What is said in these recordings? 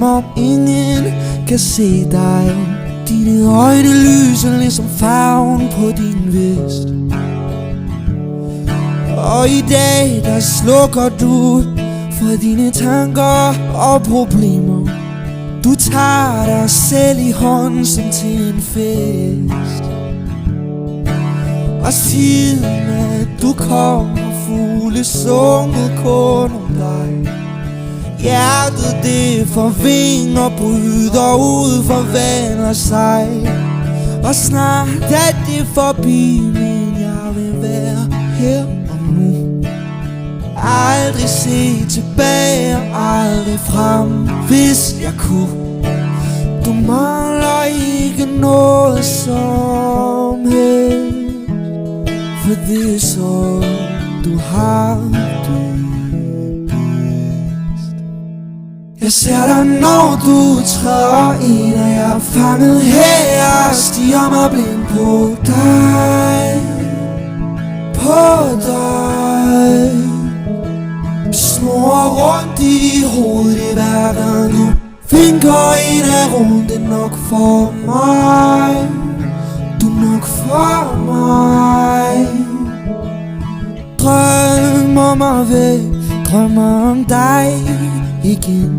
som om ingen kan se dig. Dine øjne lyser ligesom farven på din vest. Og i dag der slukker du for dine tanker og problemer. Du tager dig selv i hånden som til en fest. Og siden at du kom har fugle sunget kun om dig. Hjertet det får vinger, bryder ud, forvandler sig. Og snart er det forbi, men jeg vil være her og nu. Aldrig se tilbage og aldrig frem, hvis jeg kunne. Du mangler ikke noget som helst, for det er så du har det bedst. Jeg ser dig når du træder ind, og jeg er fanget her og stiger mig blind på dig. På dig. Snor rundt i hovedet i hver gang du vinker ind ad rundt. Det er nok for mig. Du er nok for mig. Drømmer mig væk, drømmer om dig igen.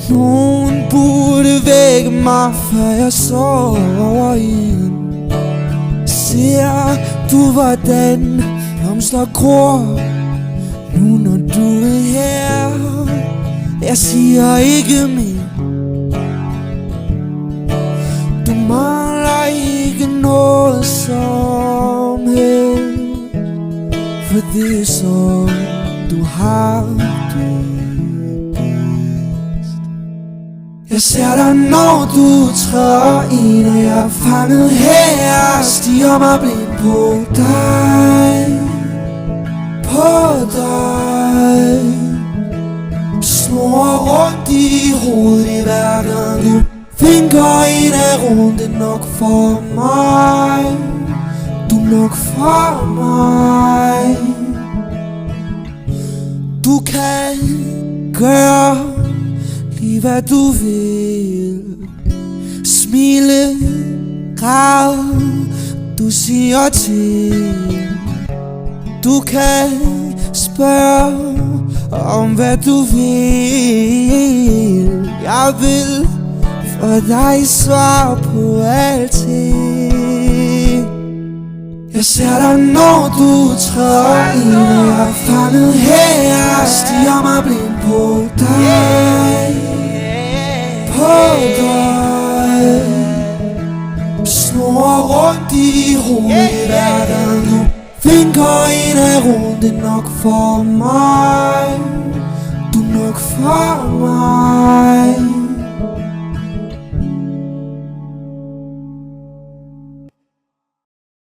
Nogen burde vække mig, før jeg sover igen. Ser du hvordan blomster gror nu når du er her? Jeg siger ikke mere. Du mangler ikke noget som helst, for det er så du har det bedst. Jeg ser dig når du træder ind, og jeg er fanget her og stiger mig blind på dig. På dig. Snor rundt i hovedet i hver gang du vinker ind ad rundt. Det er nok for mig. Du er nok for mig. Du kan gøre lige hvad du vil. Smile, græd, du siger til. Du kan spørge om hvad du vil. Jeg vil for dig svar på alting. Jeg ser dig når du træder ind, og jeg er fanget her og stiger mig blind på dig. På dig. Snor rundt i hovedet hver gang du vinker ind ad rundt. Det er nok for mig. Du er nok for mig.